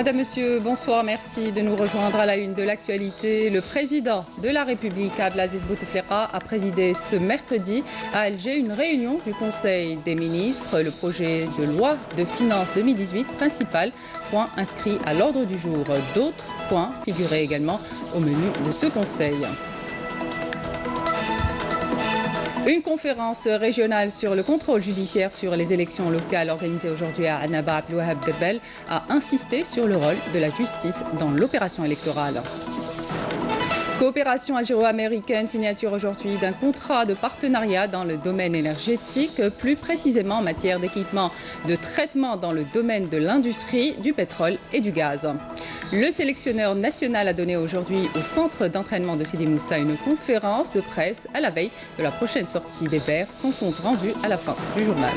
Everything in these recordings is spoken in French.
Madame, Monsieur, bonsoir. Merci de nous rejoindre à la une de l'actualité. Le président de la République, Abdelaziz Bouteflika, a présidé ce mercredi à Alger une réunion du Conseil des ministres. Le projet de loi de finances 2018, principal point inscrit à l'ordre du jour. D'autres points figuraient également au menu de ce Conseil. Une conférence régionale sur le contrôle judiciaire sur les élections locales organisée aujourd'hui à Annaba, Abdelouaheb Debel a insisté sur le rôle de la justice dans l'opération électorale. Coopération algéro-américaine, signature aujourd'hui d'un contrat de partenariat dans le domaine énergétique, plus précisément en matière d'équipement de traitement dans le domaine de l'industrie, du pétrole et du gaz. Le sélectionneur national a donné aujourd'hui au centre d'entraînement de Sidi Moussa une conférence de presse à la veille de la prochaine sortie des Verts, son compte rendu à la fin du journal.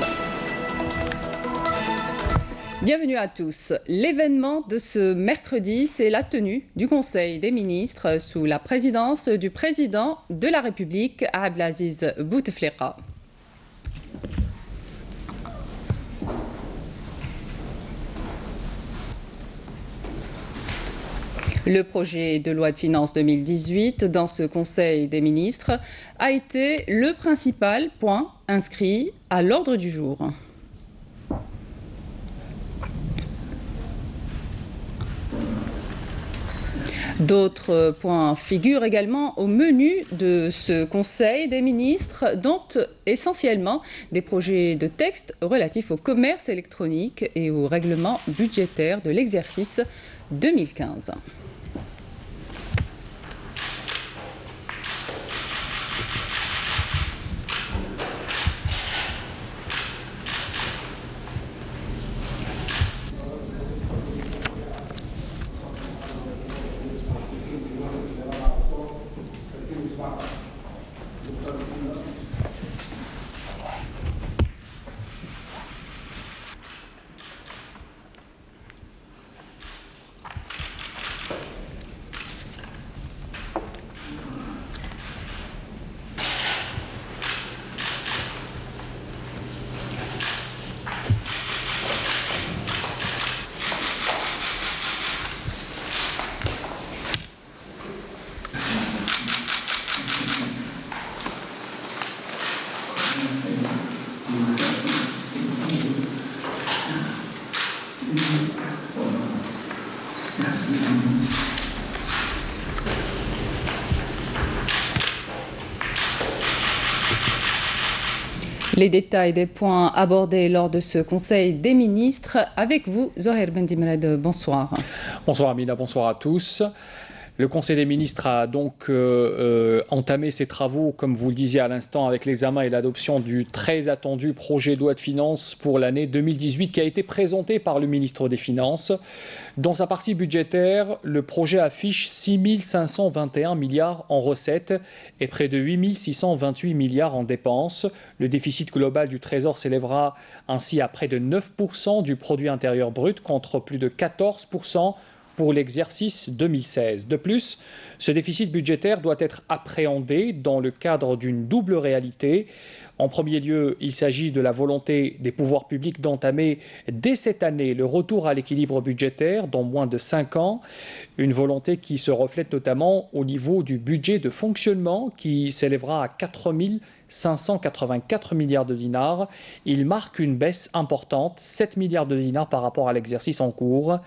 Bienvenue à tous. L'événement de ce mercredi, c'est la tenue du Conseil des ministres sous la présidence du président de la République, Abdelaziz Bouteflika. Le projet de loi de finances 2018 dans ce Conseil des ministres a été le principal point inscrit à l'ordre du jour. D'autres points figurent également au menu de ce Conseil des ministres, dont essentiellement des projets de textes relatifs au commerce électronique et au règlement budgétaire de l'exercice 2015. Les détails des points abordés lors de ce Conseil des ministres. Avec vous, Zoher Bendimred, bonsoir. Bonsoir Amina, bonsoir à tous. Le Conseil des ministres a donc entamé ses travaux, comme vous le disiez à l'instant, avec l'examen et l'adoption du très attendu projet de loi de finances pour l'année 2018 qui a été présenté par le ministre des Finances. Dans sa partie budgétaire, le projet affiche 6 521 milliards en recettes et près de 8 628 milliards en dépenses. Le déficit global du Trésor s'élèvera ainsi à près de 9% du produit intérieur brut contre plus de 14% pour l'exercice 2016. De plus, ce déficit budgétaire doit être appréhendé dans le cadre d'une double réalité. En premier lieu, il s'agit de la volonté des pouvoirs publics d'entamer dès cette année le retour à l'équilibre budgétaire dans moins de 5 ans, une volonté qui se reflète notamment au niveau du budget de fonctionnement qui s'élèvera à 4 584 milliards de dinars. Il marque une baisse importante, 7 milliards de dinars par rapport à l'exercice en cours.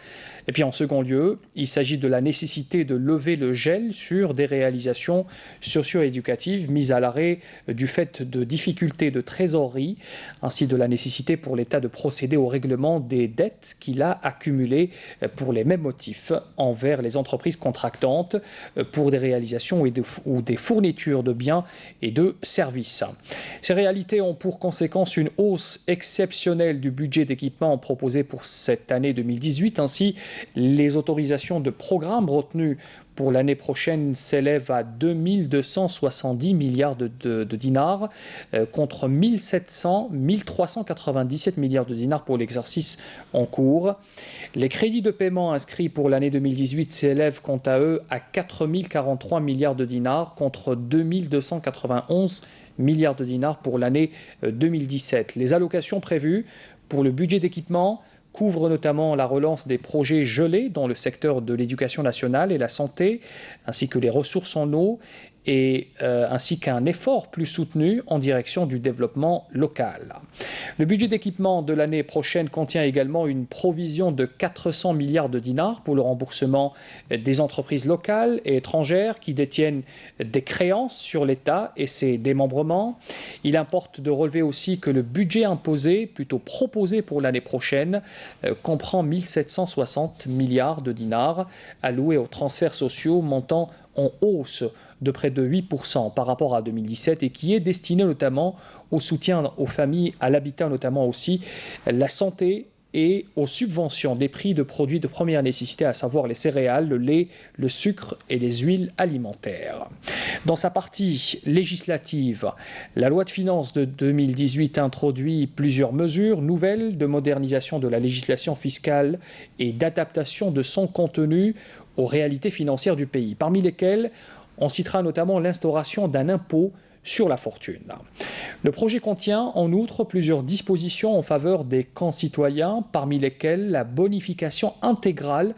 Et puis en second lieu, il s'agit de la nécessité de lever le gel sur des réalisations socio-éducatives mises à l'arrêt du fait de difficultés de trésorerie, ainsi de la nécessité pour l'État de procéder au règlement des dettes qu'il a accumulées pour les mêmes motifs envers les entreprises contractantes pour des réalisations ou des fournitures de biens et de services. Ces réalités ont pour conséquence une hausse exceptionnelle du budget d'équipement proposé pour cette année 2018. Ainsi, les autorisations de programme retenues pour l'année prochaine s'élèvent à 2270 milliards de dinars contre 1397 milliards de dinars pour l'exercice en cours. Les crédits de paiement inscrits pour l'année 2018 s'élèvent quant à eux à 4043 milliards de dinars contre 2291 milliards de dinars pour l'année 2017. Les allocations prévues pour le budget d'équipement couvre notamment la relance des projets gelés dans le secteur de l'éducation nationale et la santé, ainsi que les ressources en eau, ainsi qu'un effort plus soutenu en direction du développement local. Le budget d'équipement de l'année prochaine contient également une provision de 400 milliards de dinars pour le remboursement des entreprises locales et étrangères qui détiennent des créances sur l'État et ses démembrements. Il importe de relever aussi que le budget imposé, plutôt proposé pour l'année prochaine, comprend 1760 milliards de dinars alloués aux transferts sociaux montant en hausse de près de 8% par rapport à 2017 et qui est destiné notamment au soutien aux familles, à l'habitat notamment aussi, la santé et aux subventions des prix de produits de première nécessité, à savoir les céréales, le lait, le sucre et les huiles alimentaires. Dans sa partie législative, la loi de finances de 2018 introduit plusieurs mesures nouvelles de modernisation de la législation fiscale et d'adaptation de son contenu aux réalités financières du pays, parmi lesquelles on citera notamment l'instauration d'un impôt sur la fortune. Le projet contient en outre plusieurs dispositions en faveur des concitoyens, parmi lesquelles la bonification intégrale,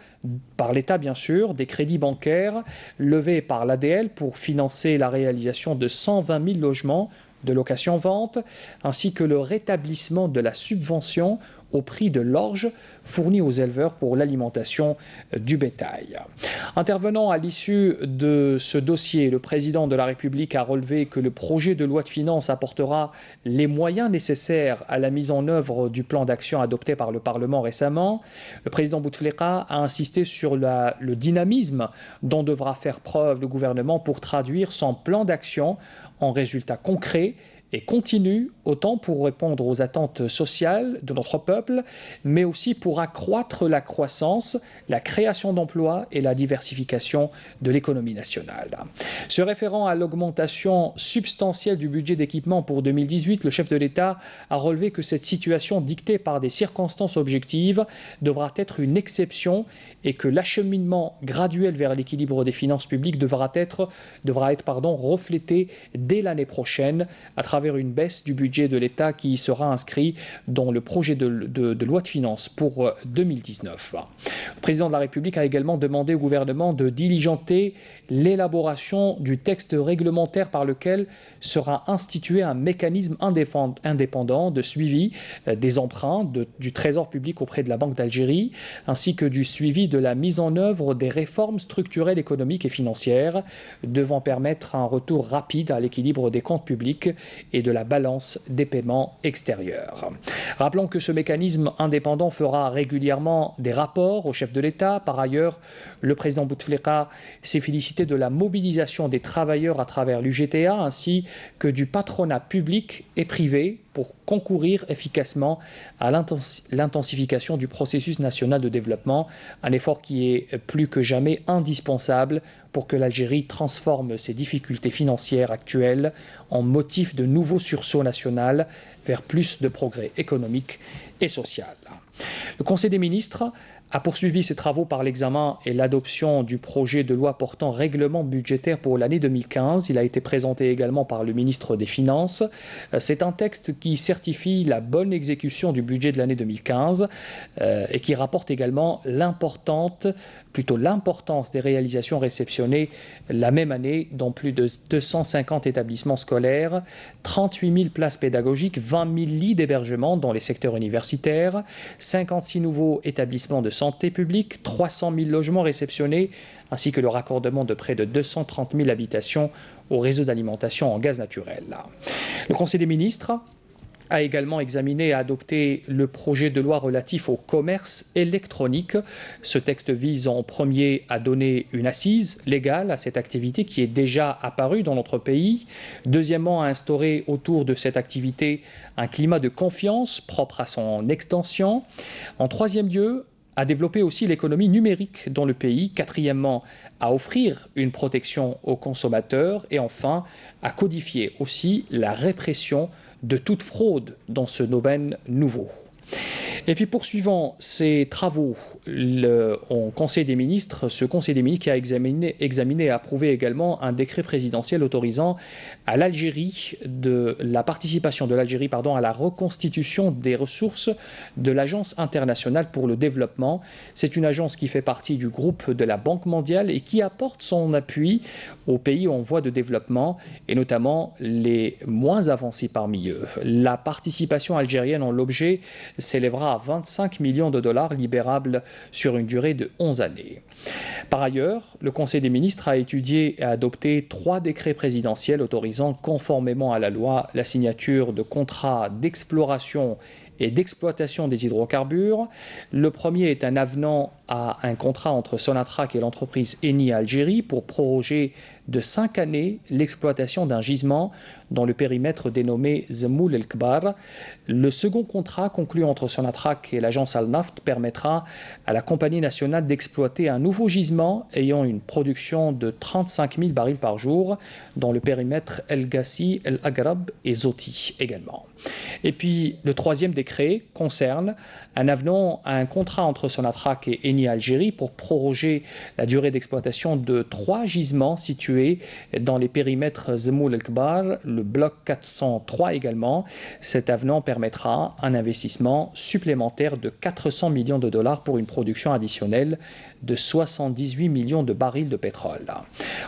par l'État bien sûr, des crédits bancaires levés par l'ADL pour financer la réalisation de 120 000 logements de location-vente, ainsi que le rétablissement de la subvention au prix de l'orge fournie aux éleveurs pour l'alimentation du bétail. Intervenant à l'issue de ce dossier, le président de la République a relevé que le projet de loi de finances apportera les moyens nécessaires à la mise en œuvre du plan d'action adopté par le Parlement récemment. Le président Bouteflika a insisté sur le dynamisme dont devra faire preuve le gouvernement pour traduire son plan d'action en résultats concrets et continue, autant pour répondre aux attentes sociales de notre peuple, mais aussi pour accroître la croissance, la création d'emplois et la diversification de l'économie nationale. Se référant à l'augmentation substantielle du budget d'équipement pour 2018, le chef de l'État a relevé que cette situation dictée par des circonstances objectives devra être une exception et que l'acheminement graduel vers l'équilibre des finances publiques devra être reflété dès l'année prochaine à travers une baisse du budget de l'État qui sera inscrit dans le projet de loi de finances pour 2019. Le président de la République a également demandé au gouvernement de diligenter l'élaboration du texte réglementaire par lequel sera institué un mécanisme indépendant de suivi des emprunts du Trésor public auprès de la Banque d'Algérie, ainsi que du suivi de la mise en œuvre des réformes structurelles économiques et financières devant permettre un retour rapide à l'équilibre des comptes publics et de la balance des paiements extérieurs. Rappelons que ce mécanisme indépendant fera régulièrement des rapports au chef de l'État. Par ailleurs, le président Bouteflika s'est félicité de la mobilisation des travailleurs à travers l'UGTA ainsi que du patronat public et privé pour concourir efficacement à l'intensification du processus national de développement, un effort qui est plus que jamais indispensable pour que l'Algérie transforme ses difficultés financières actuelles en motif de nouveau sursaut national vers plus de progrès économique et social. Le Conseil des ministres a poursuivi ses travaux par l'examen et l'adoption du projet de loi portant règlement budgétaire pour l'année 2015. Il a été présenté également par le ministre des Finances. C'est un texte qui certifie la bonne exécution du budget de l'année 2015 et qui rapporte également l'importance des réalisations réceptionnées la même année dans plus de 250 établissements scolaires, 38 000 places pédagogiques, 20 000 lits d'hébergement dans les secteurs universitaires, 56 nouveaux établissements de santé publique, 300 000 logements réceptionnés, ainsi que le raccordement de près de 230 000 habitations au réseau d'alimentation en gaz naturel. Le Conseil des ministres a également examiné et adopté le projet de loi relatif au commerce électronique. Ce texte vise en premier à donner une assise légale à cette activité qui est déjà apparue dans notre pays. Deuxièmement, à instaurer autour de cette activité un climat de confiance propre à son extension. En troisième lieu, à développer aussi l'économie numérique dans le pays. Quatrièmement, à offrir une protection aux consommateurs. Et enfin, à codifier aussi la répression de toute fraude dans ce domaine nouveau. Et puis poursuivant ces travaux, ce Conseil des ministres qui a examiné et approuvé également un décret présidentiel autorisant à l'Algérie la participation de l'Algérie à la reconstitution des ressources de l'Agence internationale pour le développement. C'est une agence qui fait partie du groupe de la Banque mondiale et qui apporte son appui aux pays en voie de développement et notamment les moins avancés parmi eux. La participation algérienne en l'objet s'élèvera à 25 millions de dollars libérables sur une durée de 11 années. Par ailleurs, le Conseil des ministres a étudié et adopté 3 décrets présidentiels autorisant conformément à la loi la signature de contrats d'exploration et d'exploitation des hydrocarbures. Le premier est un avenant à un contrat entre Sonatrach et l'entreprise Eni Algérie pour proroger de 5 années l'exploitation d'un gisement dans le périmètre dénommé Zemoul El Kbar. Le second contrat conclu entre Sonatrach et l'agence Al-Naft permettra à la compagnie nationale d'exploiter un nouveau gisement ayant une production de 35 000 barils par jour dans le périmètre El Gassi, El Agrab et Zoti également. Et puis le troisième décret concerne un avenant à un contrat entre Sonatrach et Eni Algérie pour proroger la durée d'exploitation de 3 gisements situés dans les périmètres Zemoul El Kbar, le bloc 403 également. Cet avenant permettra un investissement supplémentaire de 400 millions de dollars pour une production additionnelle de 78 millions de barils de pétrole.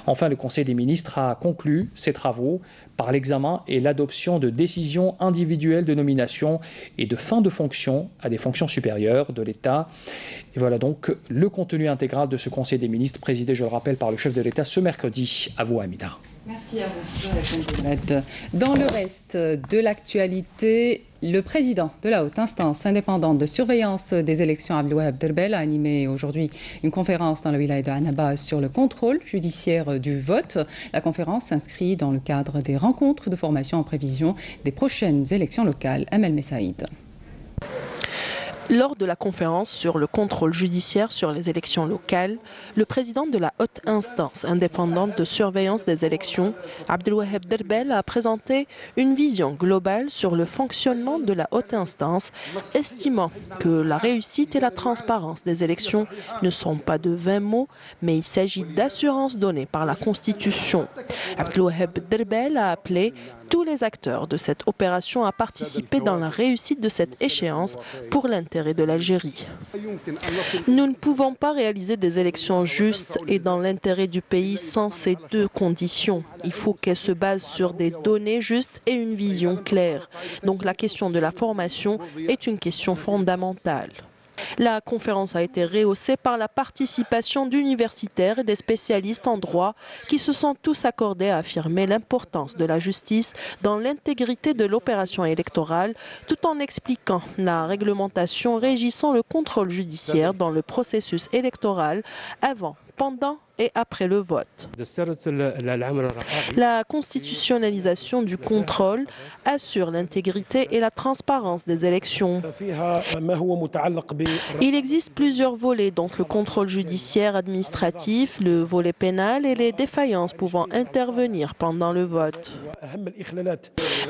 Enfin, le Conseil des ministres a conclu ses travaux par l'examen et l'adoption de décisions individuelles de nomination et de fin de fonction à des fonctions supérieures de l'État. Et voilà donc le contenu intégral de ce Conseil des ministres présidé, je le rappelle, par le chef de l'État ce mercredi. À vous, Amina. Merci à vous. Dans le reste de l'actualité, le président de la haute instance indépendante de surveillance des élections, Abdelwaheb Derbel, a animé aujourd'hui une conférence dans la wilaya de Annaba sur le contrôle judiciaire du vote. La conférence s'inscrit dans le cadre des rencontres de formation en prévision des prochaines élections locales. Amel Messaïd. Lors de la conférence sur le contrôle judiciaire sur les élections locales, le président de la haute instance indépendante de surveillance des élections, Abdelwaheb Derbel, a présenté une vision globale sur le fonctionnement de la haute instance, estimant que la réussite et la transparence des élections ne sont pas de vains mots, mais il s'agit d'assurances données par la Constitution. Abdelwaheb Derbel a appelé tous les acteurs de cette opération à participer dans la réussite de cette échéance pour l'intérêt de l'Algérie. Nous ne pouvons pas réaliser des élections justes et dans l'intérêt du pays sans ces 2 conditions. Il faut qu'elles se basent sur des données justes et une vision claire. Donc la question de la formation est une question fondamentale. La conférence a été rehaussée par la participation d'universitaires et des spécialistes en droit qui se sont tous accordés à affirmer l'importance de la justice dans l'intégrité de l'opération électorale, tout en expliquant la réglementation régissant le contrôle judiciaire dans le processus électoral avant, pendant et après le vote. La constitutionnalisation du contrôle assure l'intégrité et la transparence des élections. Il existe plusieurs volets, donc le contrôle judiciaire administratif, le volet pénal et les défaillances pouvant intervenir pendant le vote.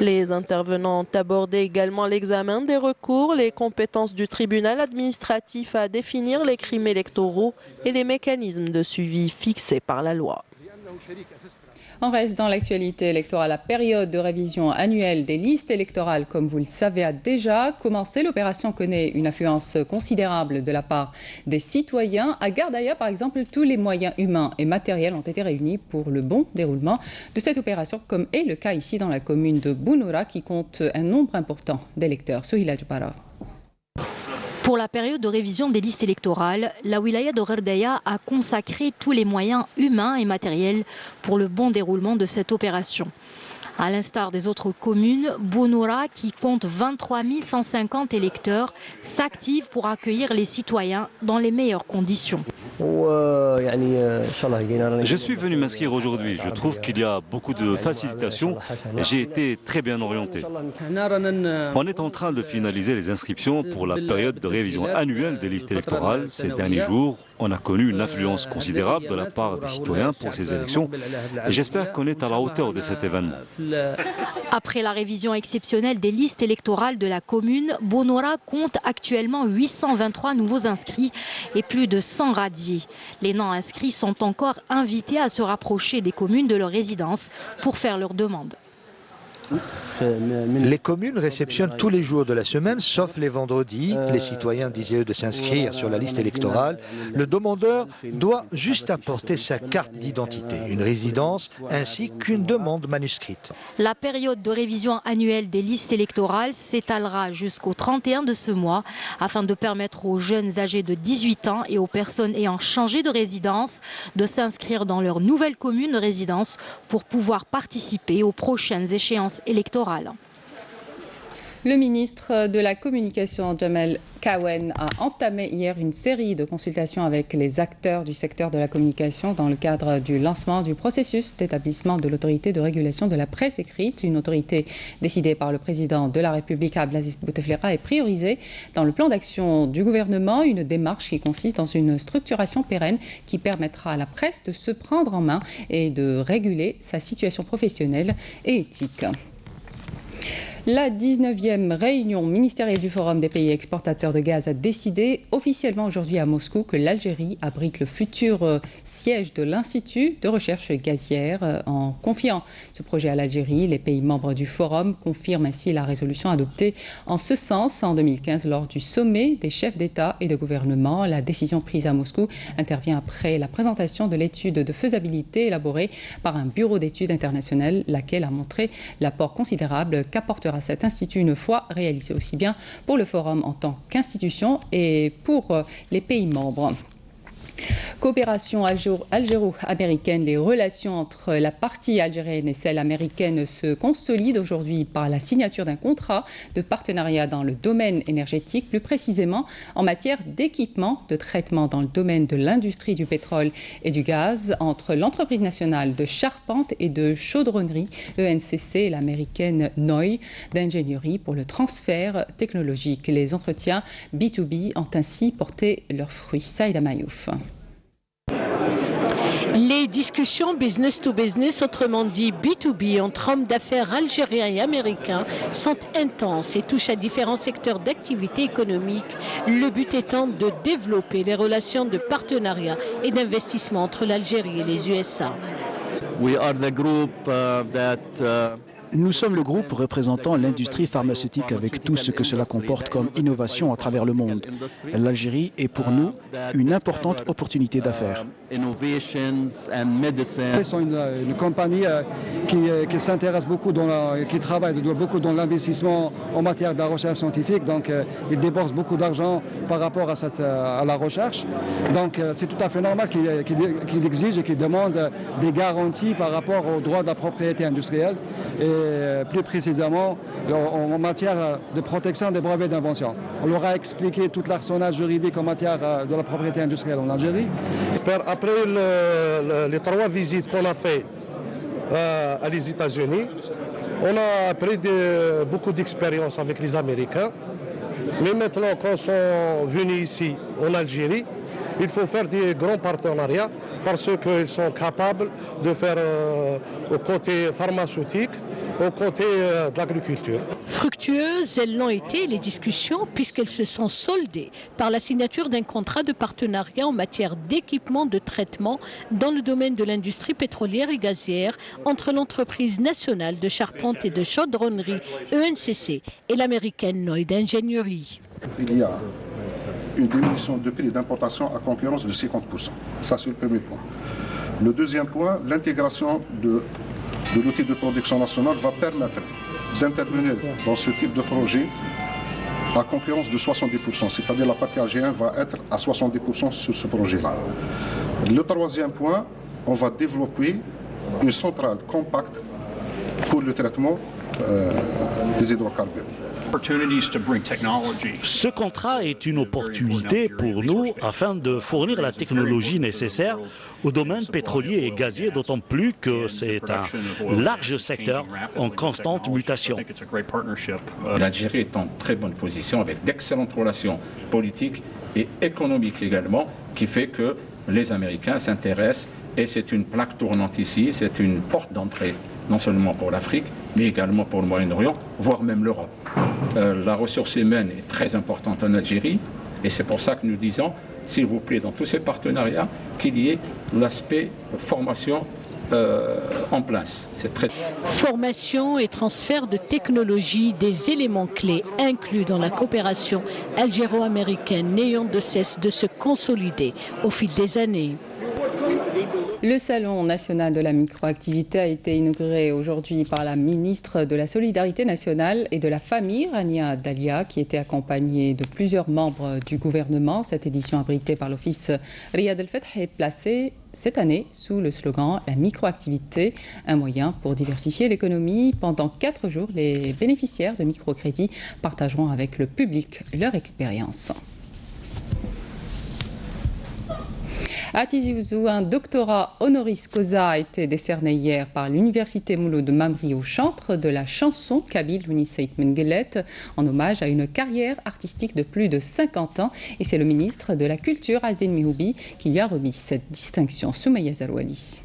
Les intervenants ont abordé également l'examen des recours, les compétences du tribunal administratif à définir les crimes électoraux et les mécanismes de suivi fixés par la loi. On reste dans l'actualité électorale. La période de révision annuelle des listes électorales, comme vous le savez, a déjà commencé. L'opération connaît une affluence considérable de la part des citoyens. À Gardaïa, par exemple, tous les moyens humains et matériels ont été réunis pour le bon déroulement de cette opération, comme est le cas ici dans la commune de Bounoura, qui compte un nombre important d'électeurs. Souhila Djoubara. Pour la période de révision des listes électorales, la wilaya de Gardaïa a consacré tous les moyens humains et matériels pour le bon déroulement de cette opération. À l'instar des autres communes, Bounoura, qui compte 23 150 électeurs, s'active pour accueillir les citoyens dans les meilleures conditions. Je suis venu m'inscrire aujourd'hui. Je trouve qu'il y a beaucoup de facilitations et j'ai été très bien orienté. On est en train de finaliser les inscriptions pour la période de révision annuelle des listes électorales. Ces derniers jours, on a connu une affluence considérable de la part des citoyens pour ces élections et j'espère qu'on est à la hauteur de cet événement. Après la révision exceptionnelle des listes électorales de la commune, Bonora compte actuellement 823 nouveaux inscrits et plus de 100 radiés. Les non-inscrits sont encore invités à se rapprocher des communes de leur résidence pour faire leurs demandes. Les communes réceptionnent tous les jours de la semaine, sauf les vendredis. Les citoyens disaient de s'inscrire sur la liste électorale. Le demandeur doit juste apporter sa carte d'identité, une résidence ainsi qu'une demande manuscrite. La période de révision annuelle des listes électorales s'étalera jusqu'au 31 de ce mois afin de permettre aux jeunes âgés de 18 ans et aux personnes ayant changé de résidence de s'inscrire dans leur nouvelle commune de résidence pour pouvoir participer aux prochaines échéances électorales. Le ministre de la Communication, Jamel Kawen, a entamé hier une série de consultations avec les acteurs du secteur de la communication dans le cadre du lancement du processus d'établissement de l'autorité de régulation de la presse écrite, une autorité décidée par le président de la République, Abdelaziz Bouteflika, et priorisée dans le plan d'action du gouvernement, une démarche qui consiste dans une structuration pérenne qui permettra à la presse de se prendre en main et de réguler sa situation professionnelle et éthique. La 19e réunion ministérielle du Forum des pays exportateurs de gaz a décidé officiellement aujourd'hui à Moscou que l'Algérie abrite le futur siège de l'Institut de recherche gazière. En confiant ce projet à l'Algérie, les pays membres du Forum confirment ainsi la résolution adoptée en ce sens en 2015 lors du sommet des chefs d'État et de gouvernement. La décision prise à Moscou intervient après la présentation de l'étude de faisabilité élaborée par un bureau d'études international, laquelle a montré l'apport considérable qu'apportera cet institut une fois réalisé, aussi bien pour le Forum en tant qu'institution et pour les pays membres. Coopération algéro-américaine, les relations entre la partie algérienne et celle américaine se consolident aujourd'hui par la signature d'un contrat de partenariat dans le domaine énergétique, plus précisément en matière d'équipement de traitement dans le domaine de l'industrie du pétrole et du gaz entre l'entreprise nationale de charpente et de chaudronnerie ENCC et l'américaine NOI d'ingénierie pour le transfert technologique. Les entretiens B2B ont ainsi porté leurs fruits. Saïda Mayouf. Les discussions business to business, autrement dit B2B, entre hommes d'affaires algériens et américains sont intenses et touchent à différents secteurs d'activité économique, le but étant de développer les relations de partenariat et d'investissement entre l'Algérie et les USA. Nous sommes le groupe représentant l'industrie pharmaceutique avec tout ce que cela comporte comme innovation à travers le monde. L'Algérie est pour nous une importante opportunité d'affaires. Ils sont une compagnie qui s'intéresse beaucoup, qui travaille beaucoup dans l'investissement en matière de la recherche scientifique. Donc, ils déboursent beaucoup d'argent par rapport à la recherche. Donc, c'est tout à fait normal qu'ils exigent et qu'ils demandent des garanties par rapport aux droits de la propriété industrielle. Et plus précisément en matière de protection des brevets d'invention. On leur a expliqué tout l'arsenal juridique en matière de la propriété industrielle en Algérie. Après les 3 visites qu'on a fait à les États-Unis, on a pris beaucoup d'expérience avec les Américains. Mais maintenant, quand ils sont venus ici en Algérie, il faut faire des grands partenariats parce qu'ils sont capables de faire au côté pharmaceutique, au côté de l'agriculture. Fructueuses, elles l'ont été, les discussions, puisqu'elles se sont soldées par la signature d'un contrat de partenariat en matière d'équipement de traitement dans le domaine de l'industrie pétrolière et gazière entre l'entreprise nationale de charpente et de chaudronnerie ENCC et l'américaine NOI d'ingénierie. Il y a une diminution de prix d'importation à concurrence de 50%. Ça, c'est le premier point. Le deuxième point, l'intégration de l'outil de production nationale va permettre d'intervenir dans ce type de projet à concurrence de 70%, c'est-à-dire la partie algérienne va être à 70% sur ce projet-là. Le troisième point, on va développer une centrale compacte pour le traitement des hydrocarbures. Ce contrat est une opportunité pour nous afin de fournir la technologie nécessaire au domaine pétrolier et gazier, d'autant plus que c'est un large secteur en constante mutation. L'Algérie est en très bonne position avec d'excellentes relations politiques et économiques également, qui fait que les Américains s'intéressent et c'est une plaque tournante ici, c'est une porte d'entrée non seulement pour l'Afrique, mais également pour le Moyen-Orient, voire même l'Europe. La ressource humaine est très importante en Algérie, et c'est pour ça que nous disons, s'il vous plaît, dans tous ces partenariats, qu'il y ait l'aspect formation en place. C'est très... Formation et transfert de technologie, des éléments clés inclus dans la coopération algéro-américaine n'ayant de cesse de se consolider au fil des années. Le Salon national de la microactivité a été inauguré aujourd'hui par la ministre de la Solidarité nationale et de la famille, Rania Dalia, qui était accompagnée de plusieurs membres du gouvernement. Cette édition abritée par l'office Riyad El Fath est placée cette année sous le slogan « La microactivité, un moyen pour diversifier l'économie ». Pendant 4 jours, les bénéficiaires de microcrédits partageront avec le public leur expérience. À Tizi Ouzou, un doctorat honoris causa a été décerné hier par l'université Mouloud Mamri au chantre de la chanson kabyle Louni Saïd Menguellet en hommage à une carrière artistique de plus de 50 ans. Et c'est le ministre de la Culture, Azdin Mihoubi, qui lui a remis cette distinction. Soumaya Zarouali.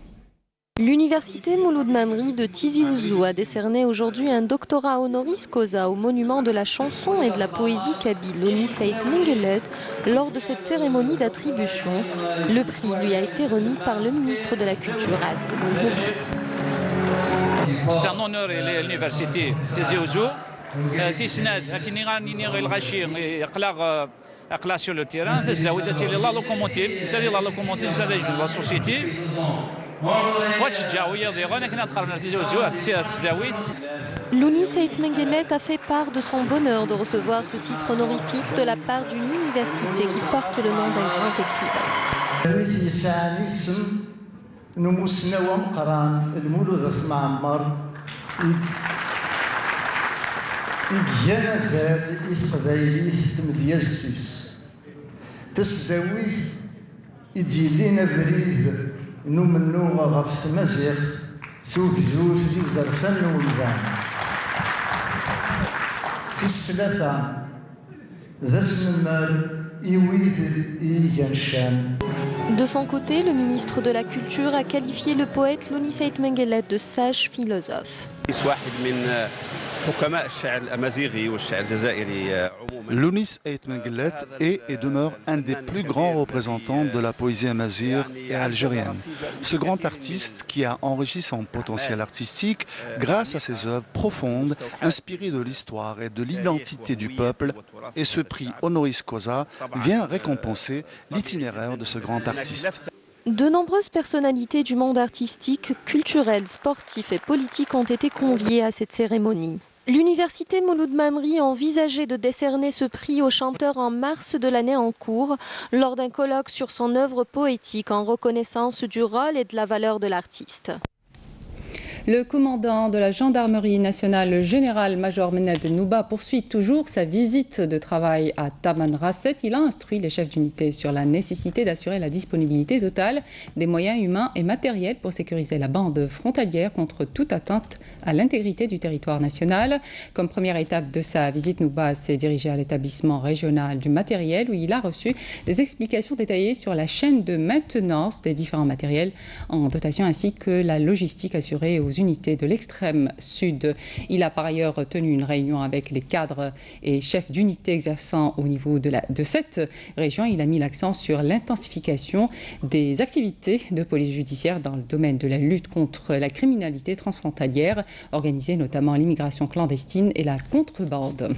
L'université Mouloud Mamri de Tizi Ouzou a décerné aujourd'hui un doctorat honoris causa au monument de la chanson et de la poésie kabyle Louni Saïd Menguellet lors de cette cérémonie d'attribution. Le prix lui a été remis par le ministre de la Culture, Azdin Mihoubi. C'est un honneur à l'université Tizi Ouzou. أقلا sur le terrain, c'est la locomotive, c'est la locomotive de la société. Louni Saïd Menguellet a fait part de son bonheur de recevoir ce titre honorifique de la part d'une université qui porte le nom d'un grand écrivain. نمنو غف مزيخ سوق زوز في زرفن ولدان في السلافة ذا سنمر يويد يجنشان. De son côté, le ministre de la Culture a qualifié le poète Louni Saïd Menguellet de sage philosophe. Louni Saïd Menguellet est et demeure un des plus grands représentants de la poésie amazigh et algérienne. Ce grand artiste qui a enrichi son potentiel artistique grâce à ses œuvres profondes, inspirées de l'histoire et de l'identité du peuple, et ce prix honoris causa vient récompenser l'itinéraire de ce grand artiste. De nombreuses personnalités du monde artistique, culturel, sportif et politique ont été conviées à cette cérémonie. L'université Mouloud Mamri a envisagé de décerner ce prix au chanteur en mars de l'année en cours, lors d'un colloque sur son œuvre poétique en reconnaissance du rôle et de la valeur de l'artiste. Le commandant de la gendarmerie nationale, le général-major Mened Nouba, poursuit toujours sa visite de travail à Tamanrasset. Il a instruit les chefs d'unité sur la nécessité d'assurer la disponibilité totale des moyens humains et matériels pour sécuriser la bande frontalière contre toute atteinte à l'intégrité du territoire national. Comme première étape de sa visite, Nouba s'est dirigé à l'établissement régional du matériel où il a reçu des explications détaillées sur la chaîne de maintenance des différents matériels en dotation ainsi que la logistique assurée aux unités de l'extrême sud. Il a par ailleurs tenu une réunion avec les cadres et chefs d'unité exerçant au niveau de cette région. Il a mis l'accent sur l'intensification des activités de police judiciaire dans le domaine de la lutte contre la criminalité transfrontalière, organisée notamment l'immigration clandestine et la contrebande.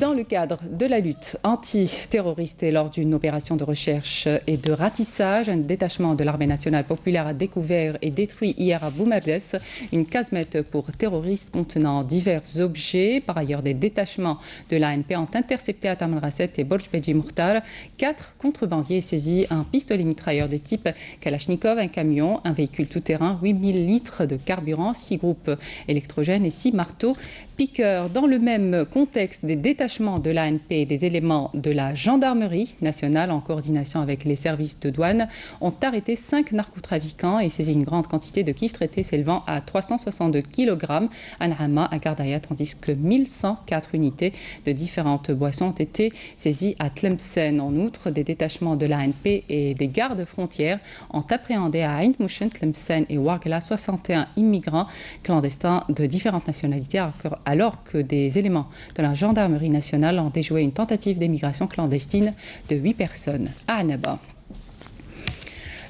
Dans le cadre de la lutte antiterroriste et lors d'une opération de recherche et de ratissage, un détachement de l'armée nationale populaire a découvert et détruit hier à Boumerdes une casemate pour terroristes contenant divers objets. Par ailleurs, des détachements de l'ANP ont intercepté à Tamanrasset et Borj Beji Mukhtar 4 contrebandiers saisis, un pistolet mitrailleur de type Kalachnikov, un camion, un véhicule tout-terrain, 8000 litres de carburant, 6 groupes électrogènes et 6 marteaux piqueurs. Dans le même contexte, des détachement de l'ANP et des éléments de la gendarmerie nationale en coordination avec les services de douane ont arrêté 5 narcotrafiquants et saisi une grande quantité de kif traités s'élevant à 362 kg à Naama, à Gardaya, tandis que 1104 unités de différentes boissons ont été saisies à Tlemcen. En outre, des détachements de l'ANP et des gardes frontières ont appréhendé à Ain Mouchen, Tlemcen et Ouargla 61 immigrants clandestins de différentes nationalités, alors que des éléments de la gendarmerie nationale ont déjoué une tentative d'émigration clandestine de 8 personnes à Annaba.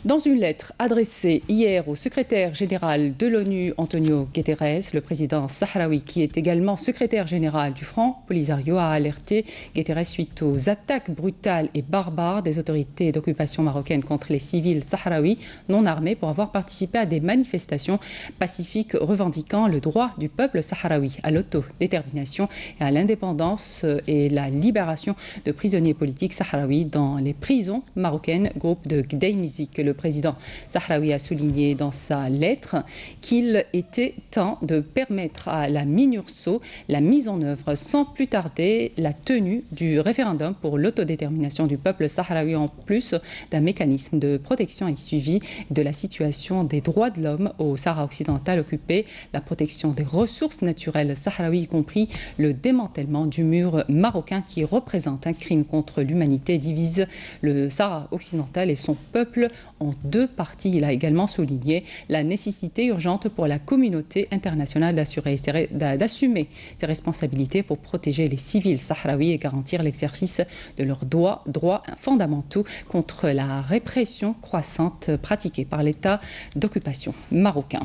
Dans une lettre adressée hier au secrétaire général de l'ONU, Antonio Guterres, le président sahraoui, qui est également secrétaire général du Front Polisario, a alerté Guterres suite aux attaques brutales et barbares des autorités d'occupation marocaine contre les civils sahraouis non armés pour avoir participé à des manifestations pacifiques revendiquant le droit du peuple sahraoui à l'autodétermination et à l'indépendance et la libération de prisonniers politiques sahraouis dans les prisons marocaines, groupe de Gdeim-Izik. Le président sahraoui a souligné dans sa lettre qu'il était temps de permettre à la MINURSO la mise en œuvre sans plus tarder la tenue du référendum pour l'autodétermination du peuple sahraoui, en plus d'un mécanisme de protection et suivi de la situation des droits de l'homme au Sahara occidental occupé, la protection des ressources naturelles sahraouis, y compris le démantèlement du mur marocain qui représente un crime contre l'humanité, divise le Sahara occidental et son peuple en 2 parties. Il a également souligné la nécessité urgente pour la communauté internationale d'assumer ses responsabilités pour protéger les civils sahraouis et garantir l'exercice de leurs droits fondamentaux contre la répression croissante pratiquée par l'État d'occupation marocain.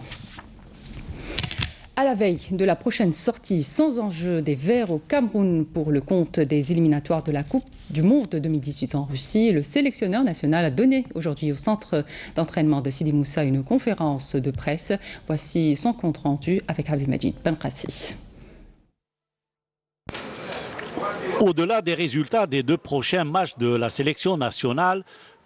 À la veille de la prochaine sortie sans enjeu des Verts au Cameroun pour le compte des éliminatoires de la Coupe du Monde 2018 en Russie, le sélectionneur national a donné aujourd'hui au centre d'entraînement de Sidi Moussa une conférence de presse. Voici son compte rendu avec Abdelmajid Benkrassi. Au-delà des résultats des 2 prochains matchs de la sélection nationale,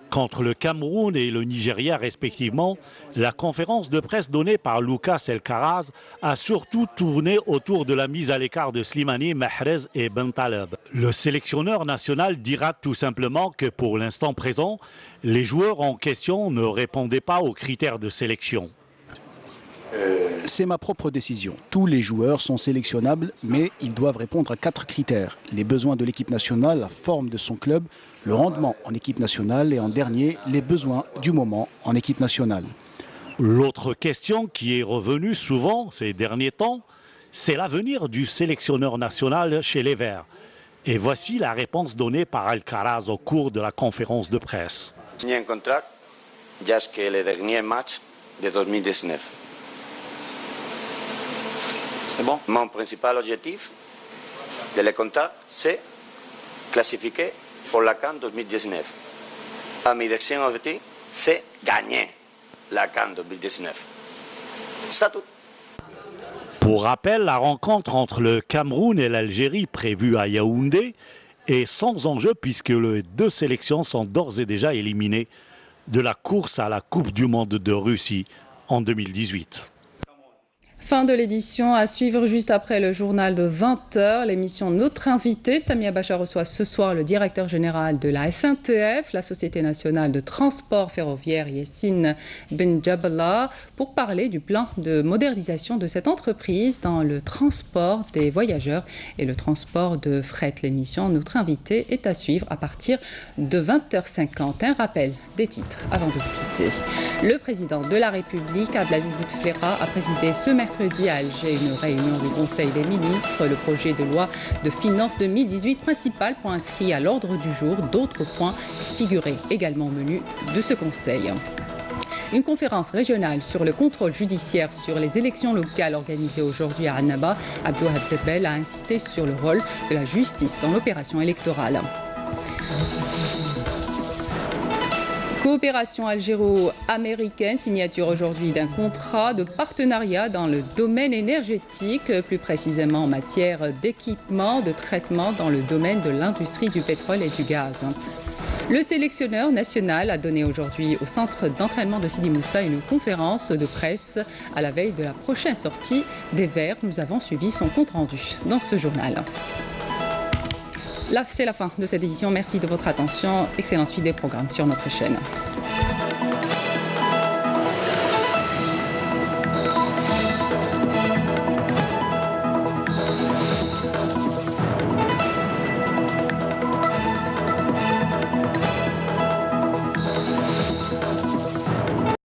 contre le Cameroun et le Nigeria respectivement, la conférence de presse donnée par Lucas El-Kharaz a surtout tourné autour de la mise à l'écart de Slimani, Mahrez et Bentaleb. Le sélectionneur national dira tout simplement que pour l'instant présent, les joueurs en question ne répondaient pas aux critères de sélection. C'est ma propre décision. Tous les joueurs sont sélectionnables, mais ils doivent répondre à 4 critères. Les besoins de l'équipe nationale, la forme de son club, le rendement en équipe nationale et en dernier, les besoins du moment en équipe nationale. L'autre question qui est revenue souvent ces derniers temps, c'est l'avenir du sélectionneur national chez les Verts. Et voici la réponse donnée par El-Kharaz au cours de la conférence de presse. Signé un contrat jusqu'au dernier match de 2019. C'est bon? Mon principal objectif de le contrat, c'est classifier pour la CAN 2019. À mes deuxième objectif, c'est gagner la CAN 2019. Ça tout. Pour rappel, la rencontre entre le Cameroun et l'Algérie prévue à Yaoundé est sans enjeu puisque les 2 sélections sont d'ores et déjà éliminées de la course à la Coupe du Monde de Russie en 2018. Fin de l'édition, à suivre juste après le journal de 20h. L'émission Notre Invité, Samia Bacha, reçoit ce soir le directeur général de la SNTF, la Société nationale de transport ferroviaire, Yassine Benjabala, pour parler du plan de modernisation de cette entreprise dans le transport des voyageurs et le transport de fret. L'émission Notre Invité est à suivre à partir de 20h50. Un rappel des titres avant de quitter. Le président de la République, Abdelaziz Bouteflika, a présidé ce mercredi à Alger une réunion du Conseil des ministres. Le projet de loi de finances 2018, principal point inscrit à l'ordre du jour. D'autres points figuraient également au menu de ce Conseil. Une conférence régionale sur le contrôle judiciaire sur les élections locales organisée aujourd'hui à Annaba. Abdelwahab Debel a insisté sur le rôle de la justice dans l'opération électorale. Coopération algéro-américaine, signature aujourd'hui d'un contrat de partenariat dans le domaine énergétique, plus précisément en matière d'équipement, de traitement dans le domaine de l'industrie du pétrole et du gaz. Le sélectionneur national a donné aujourd'hui au centre d'entraînement de Sidi Moussa une conférence de presse à la veille de la prochaine sortie des Verts. Nous avons suivi son compte rendu dans ce journal. Là, c'est la fin de cette édition. Merci de votre attention. Excellente suite des programmes sur notre chaîne.